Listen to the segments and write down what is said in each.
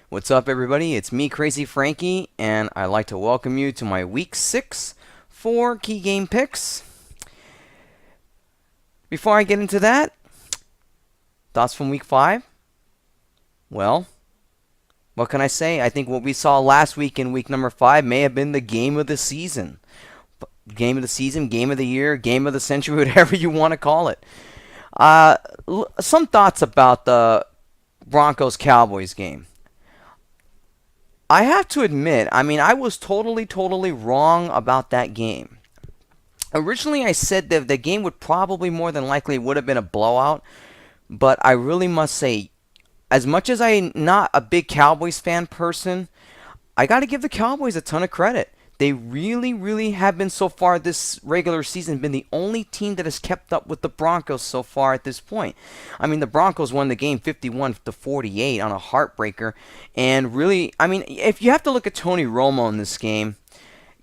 What's up, everybody? It's me, Crazy Frankie, and I'd like to welcome you to my Week 6 4 key game picks. Before I get into that, thoughts from Week 5? Well, what can I say? I think what we saw last week in week number 5 may have been the game of the season. Game of the season, game of the year, game of the century, whatever you want to call it. Some thoughts about the Broncos-Cowboys game. I have to admit, I was totally wrong about that game. Originally, I said that the game would probably more than likely would have been a blowout, but I really must say, as much as I'm not a big Cowboys fan person, I got to give the Cowboys a ton of credit. They really have been so far this regular season been the only team that has kept up with the Broncos so far at this point. The Broncos won the game 51-48 on a heartbreaker, and really, if you have to look at Tony Romo in this game,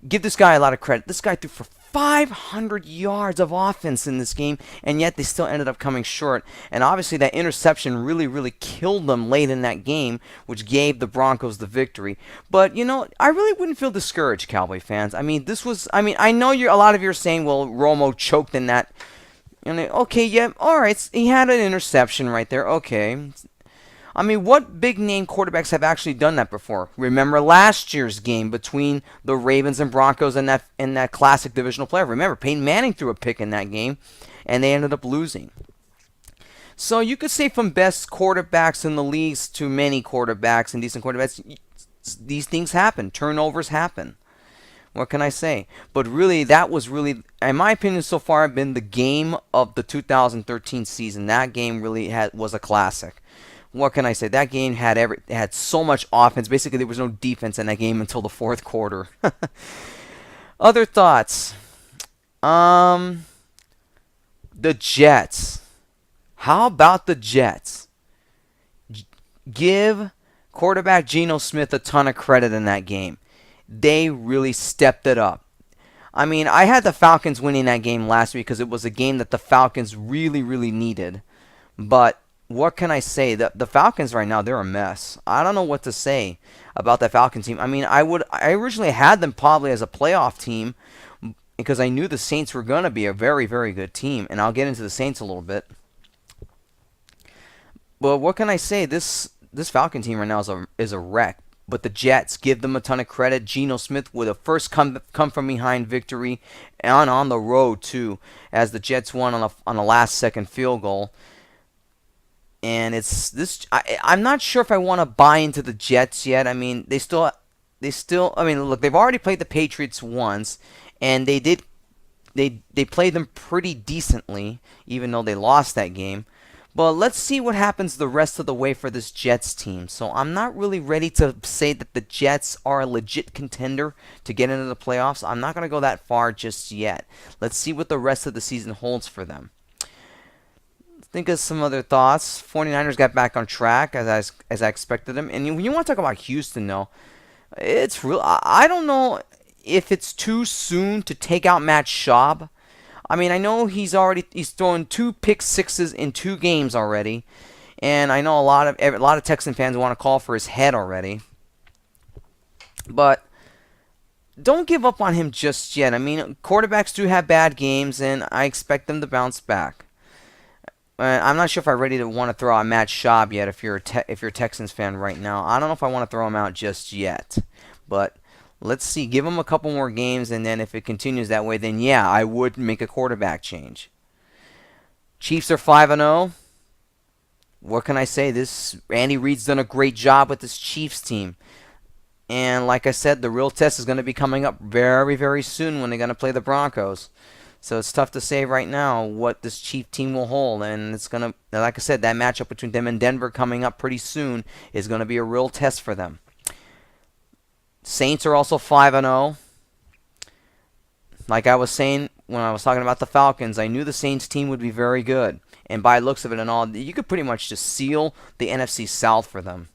give this guy a lot of credit. This guy threw for 500 yards of offense in this game, and yet they still ended up coming short. And obviously that interception really killed them late in that game, which gave the Broncos the victory. But, I really wouldn't feel discouraged, Cowboy fans. I know a lot of you are saying, well, Romo choked in that. Okay, yeah, all right, he had an interception right there. Okay. What big-name quarterbacks have actually done that before? Remember last year's game between the Ravens and Broncos and that classic divisional player. Remember, Peyton Manning threw a pick in that game, and they ended up losing. So you could say from best quarterbacks in the leagues to many quarterbacks and decent quarterbacks, these things happen. Turnovers happen. What can I say? But really, that was really, in my opinion, so far, been the game of the 2013 season. That game really was a classic. What can I say? That game had so much offense. Basically, there was no defense in that game until the fourth quarter. Other thoughts? The Jets. How about the Jets? Give quarterback Geno Smith a ton of credit in that game. They really stepped it up. I had the Falcons winning that game last week because it was a game that the Falcons really needed. But what can I say? The Falcons right now, they're a mess. I don't know what to say about that Falcon team. I originally had them probably as a playoff team because I knew the Saints were going to be a very good team, and I'll get into the Saints a little bit. But what can I say? This Falcon team right now is a wreck. But the Jets, give them a ton of credit. Geno Smith with a first come from behind victory, and on the road too, as the Jets won on a last second field goal. And it's this. I'm not sure if I want to buy into the Jets yet. They still. Look, they've already played the Patriots once, and they played them pretty decently, even though they lost that game. But let's see what happens the rest of the way for this Jets team. So I'm not really ready to say that the Jets are a legit contender to get into the playoffs. I'm not going to go that far just yet. Let's see what the rest of the season holds for them. Think of some other thoughts. 49ers got back on track as I expected them. And when you want to talk about Houston, though, it's real. I don't know if it's too soon to take out Matt Schaub. I know he's thrown 2 pick sixes in 2 games already, and I know a lot of Texan fans want to call for his head already. But don't give up on him just yet. Quarterbacks do have bad games, and I expect them to bounce back. I'm not sure if I'm ready to want to throw out Matt Schaub yet. If you're a Texans fan right now, I don't know if I want to throw him out just yet. But let's see. Give him a couple more games, and then if it continues that way, then yeah, I would make a quarterback change. Chiefs are 5-0. What can I say? Andy Reid's done a great job with this Chiefs team. And like I said, the real test is going to be coming up very soon when they're going to play the Broncos. So it's tough to say right now what this Chief team will hold. And it's going to, like I said, that matchup between them and Denver coming up pretty soon is going to be a real test for them. Saints are also 5-0. Like I was saying when I was talking about the Falcons, I knew the Saints team would be very good. And by the looks of it and all, you could pretty much just seal the NFC South for them.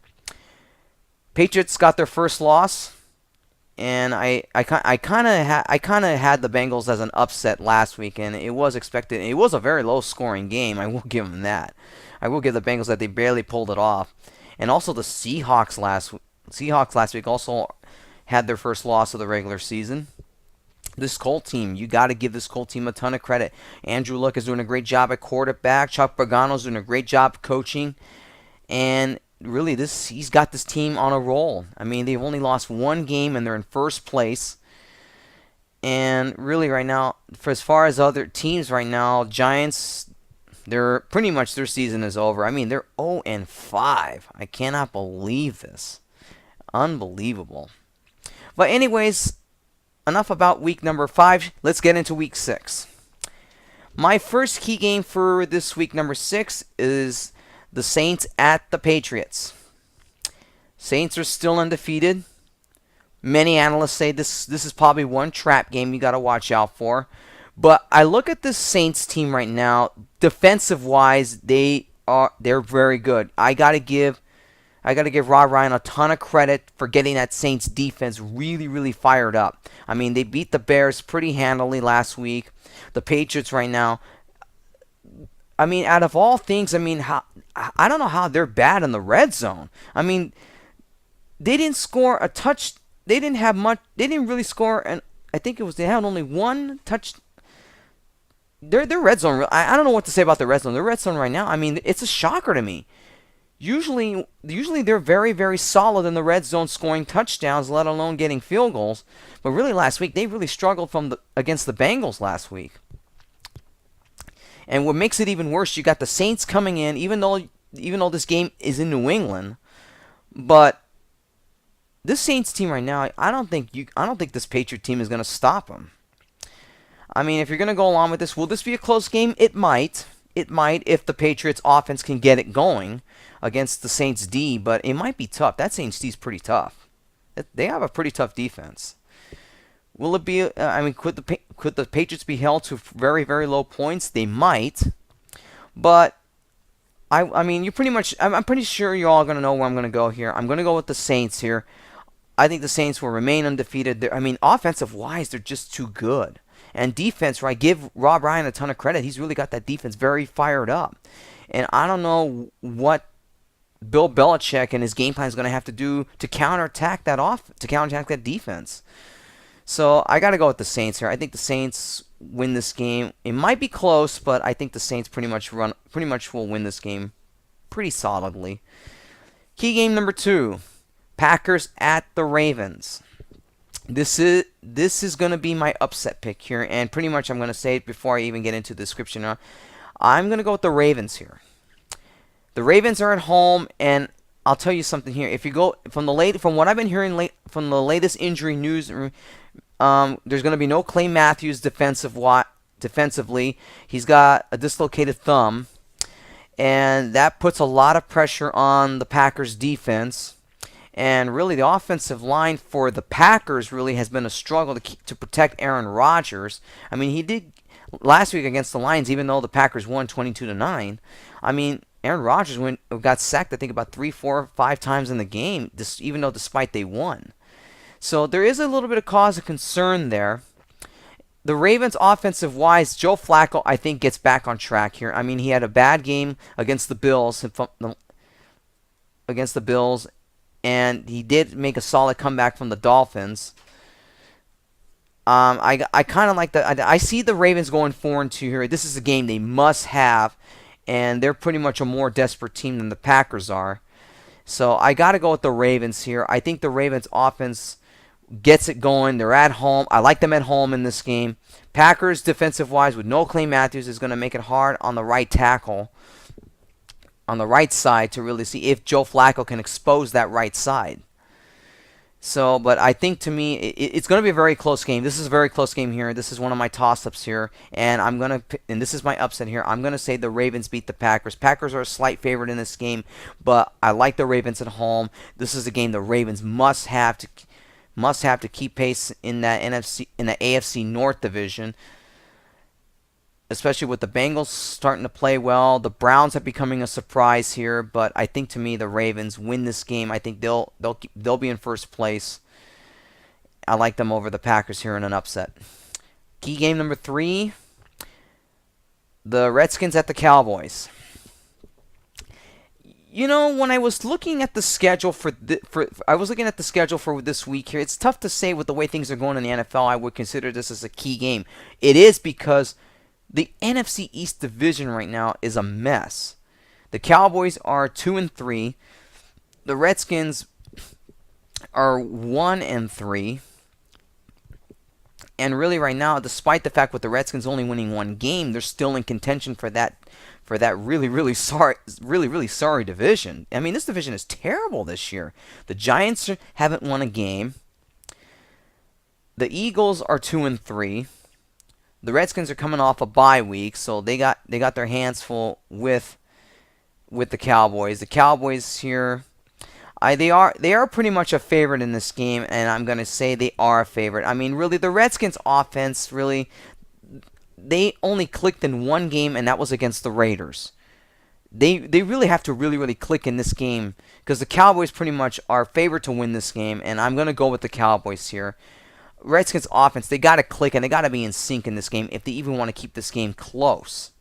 Patriots got their first loss. And I kind of had the Bengals as an upset last week, and it was expected. It was a very low-scoring game. I will give them that. I will give the Bengals that they barely pulled it off. And also the Seahawks last week also had their first loss of the regular season. This Colts team, you got to give this Colts team a ton of credit. Andrew Luck is doing a great job at quarterback. Chuck Pagano's doing a great job coaching. And really, he's got this team on a roll. I mean, they've only lost one game, and they're in first place. And really, right now, for as far as other teams right now, Giants, they're pretty much their season is over. I mean, they're 0-5. I cannot believe this. Unbelievable. But anyways, enough about week number 5. Let's get into week 6. My first key game for this week number 6 is the Saints at the Patriots. Saints are still undefeated. Many analysts say this is probably one trap game you got to watch out for. But I look at this Saints team right now, defensive wise, they're very good. I got to give Rob Ryan a ton of credit for getting that Saints defense really, really fired up. I mean, they beat the Bears pretty handily last week. The Patriots right now, I mean, out of all things, I mean, I don't know how they're bad in the red zone. I mean, they didn't score a touch. They didn't have much. They didn't really score, and I think they had only one touch. Their red zone. I don't know what to say about the red zone. The red zone right now, I mean, it's a shocker to me. Usually they're very, very solid in the red zone, scoring touchdowns, let alone getting field goals. But really, last week they really struggled against the Bengals last week. And what makes it even worse, you got the Saints coming in, even though this game is in New England, but this Saints team right now, I don't think this Patriot team is going to stop them. I mean, if you're going to go along with this, will this be a close game? It might. It might if the Patriots offense can get it going against the Saints D, but it might be tough. That Saints D is pretty tough. They have a pretty tough defense. Will it be? I mean, could the Patriots be held to very, very low points? They might, but I mean, I'm pretty sure you're all gonna know where I'm gonna go here. I'm gonna go with the Saints here. I think the Saints will remain undefeated. I mean, offensive wise, they're just too good. And defense, right? Give Rob Ryan a ton of credit. He's really got that defense very fired up. And I don't know what Bill Belichick and his game plan is going to have to do to counterattack that defense. So I got to go with the Saints here. I think the Saints win this game. It might be close, but I think the Saints pretty much will win this game pretty solidly. Key game number 2, Packers at the Ravens. This is going to be my upset pick here, and pretty much I'm going to say it before I even get into the description. I'm going to go with the Ravens here. The Ravens are at home, and I'll tell you something here. If you go from what I've been hearing from the latest injury news, there's going to be no Clay Matthews defensively. He's got a dislocated thumb, and that puts a lot of pressure on the Packers defense. And really, the offensive line for the Packers really has been a struggle to protect Aaron Rodgers. I mean, he did last week against the Lions, even though the Packers won 22-9. I mean, Aaron Rodgers got sacked, I think, about 3, 4, 5 times in the game, even though despite they won. So there is a little bit of cause of concern there. The Ravens offensive wise, Joe Flacco, I think, gets back on track here. I mean, he had a bad game against the Bills. And he did make a solid comeback from the Dolphins. I kind of like that. I see the Ravens going 4-2 here. This is a game they must have, and they're pretty much a more desperate team than the Packers are. So I got to go with the Ravens here. I think the Ravens offense gets it going. They're at home. I like them at home in this game. Packers defensive-wise with no Clay Matthews is going to make it hard on the right tackle, on the right side, to really see if Joe Flacco can expose that right side. So, but I think to me, it's going to be a very close game. This is a very close game here. This is one of my toss-ups here, and and this is my upset here. I'm going to say the Ravens beat the Packers. Packers are a slight favorite in this game, but I like the Ravens at home. This is a game the Ravens must have to keep pace in the AFC North division, especially with the Bengals starting to play well. The Browns are becoming a surprise here, but I think to me the Ravens win this game. I think they'll be in first place. I like them over the Packers here in an upset. Key game number 3, the Redskins at the Cowboys. You know, when I was looking at the schedule I was looking at the schedule for this week here. It's tough to say with the way things are going in the NFL. I would consider this as a key game. It is because the NFC East division right now is a mess. The Cowboys are 2-3. The Redskins are 1-3. And really, right now, despite the fact with the Redskins only winning one game, they're still in contention for that really sorry division. I mean, this division is terrible this year. The Giants haven't won a game. The Eagles are 2-3. The Redskins are coming off a bye week, so they got their hands full with the Cowboys. The Cowboys here, they are pretty much a favorite in this game, and I'm going to say they are a favorite. I mean, really, the Redskins offense, really, they only clicked in one game, and that was against the Raiders. They really have to really click in this game because the Cowboys pretty much are favored to win this game, and I'm going to go with the Cowboys here. Redskins offense, they got to click, and they got to be in sync in this game if they even want to keep this game close.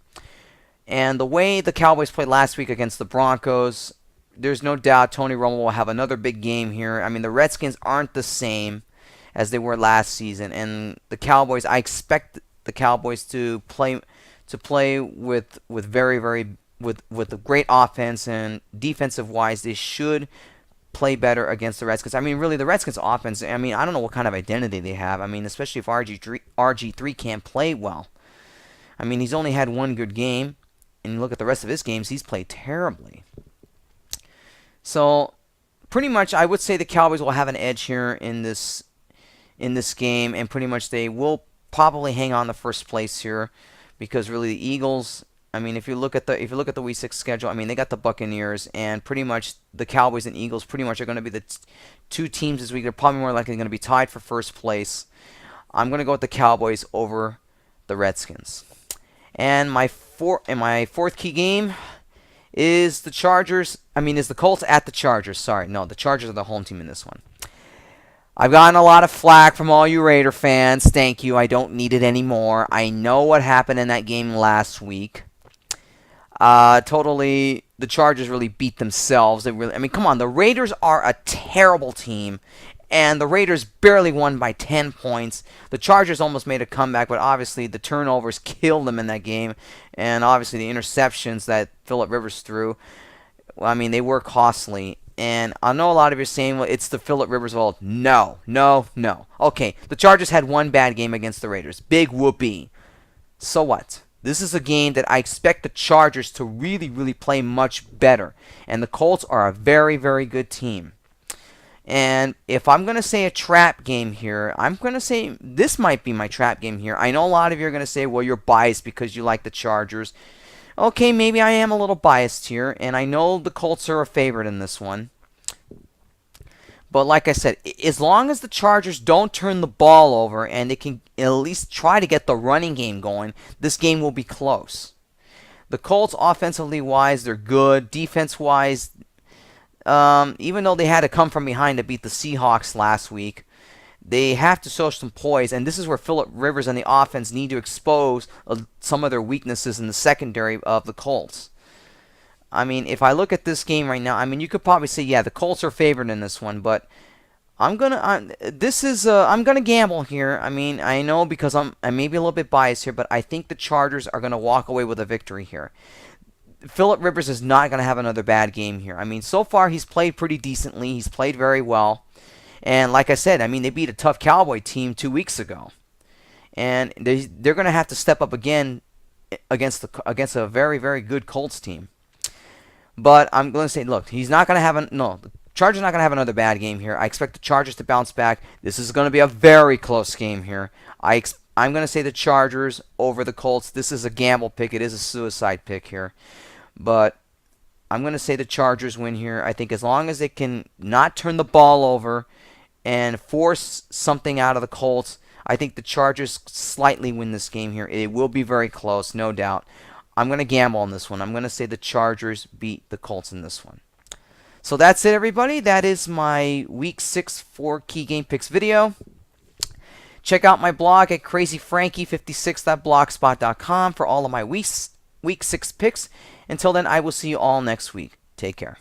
And the way the Cowboys played last week against the Broncos, there's no doubt Tony Romo will have another big game here. I mean, the Redskins aren't the same as they were last season, and the Cowboys, I expect the Cowboys to play with a great offense, and defensive wise, they should play better against the Redskins. I mean, really, the Redskins offense, I mean, I don't know what kind of identity they have. I mean, especially if RG3 can't play well. I mean, he's only had one good game, and you look at the rest of his games, he's played terribly. So, pretty much, I would say the Cowboys will have an edge here in this game, and pretty much they will probably hang on the first place here, because really the Eagles, I mean, if you look at the Week 6 schedule, I mean, they got the Buccaneers, and pretty much the Cowboys and Eagles pretty much are going to be the two teams this week. They're probably more likely going to be tied for first place. I'm going to go with the Cowboys over the Redskins. And my fourth key game is the Colts at the Chargers. Sorry, no, the Chargers are the home team in this one. I've gotten a lot of flack from all you Raider fans. Thank you. I don't need it anymore. I know what happened in that game last week. Totally, the Chargers really beat themselves. I mean, come on. The Raiders are a terrible team, and the Raiders barely won by 10 points. The Chargers almost made a comeback, but obviously the turnovers killed them in that game, and obviously the interceptions that Phillip Rivers threw, well, I mean, they were costly. And I know a lot of you are saying, well, it's the Phillip Rivers fault. No. Okay, the Chargers had one bad game against the Raiders. Big whoopee. So what? This is a game that I expect the Chargers to really play much better. And the Colts are a very good team. And if I'm going to say a trap game here, I'm going to say this might be my trap game here. I know a lot of you are going to say, well, you're biased because you like the Chargers. Okay, maybe I am a little biased here, and I know the Colts are a favorite in this one. But like I said, as long as the Chargers don't turn the ball over and they can at least try to get the running game going, this game will be close. The Colts, offensively wise, they're good. Defense wise, even though they had to come from behind to beat the Seahawks last week, they have to show some poise, and this is where Phillip Rivers and the offense need to expose some of their weaknesses in the secondary of the Colts. I mean, if I look at this game right now, I mean, you could probably say, yeah, the Colts are favored in this one, but I'm gonna gamble here. I mean, I know because I may be a little bit biased here, but I think the Chargers are gonna walk away with a victory here. Phillip Rivers is not gonna have another bad game here. I mean, so far he's played pretty decently. He's played very well. And like I said, I mean, they beat a tough Cowboy team 2 weeks ago. And they're going to have to step up again against a very good Colts team. But I'm going to say, look, the Chargers are not going to have another bad game here. I expect the Chargers to bounce back. This is going to be a very close game here. I'm going to say the Chargers over the Colts. This is a gamble pick. It is a suicide pick here. But I'm going to say the Chargers win here. I think as long as they can not turn the ball over and force something out of the Colts, I think the Chargers slightly win this game here. It will be very close, no doubt. I'm going to gamble on this one. I'm going to say the Chargers beat the Colts in this one. So that's it, everybody. That is my Week 6 4 Key Game Picks video. Check out my blog at crazyfrankie56.blogspot.com for all of my Week 6 picks. Until then, I will see you all next week. Take care.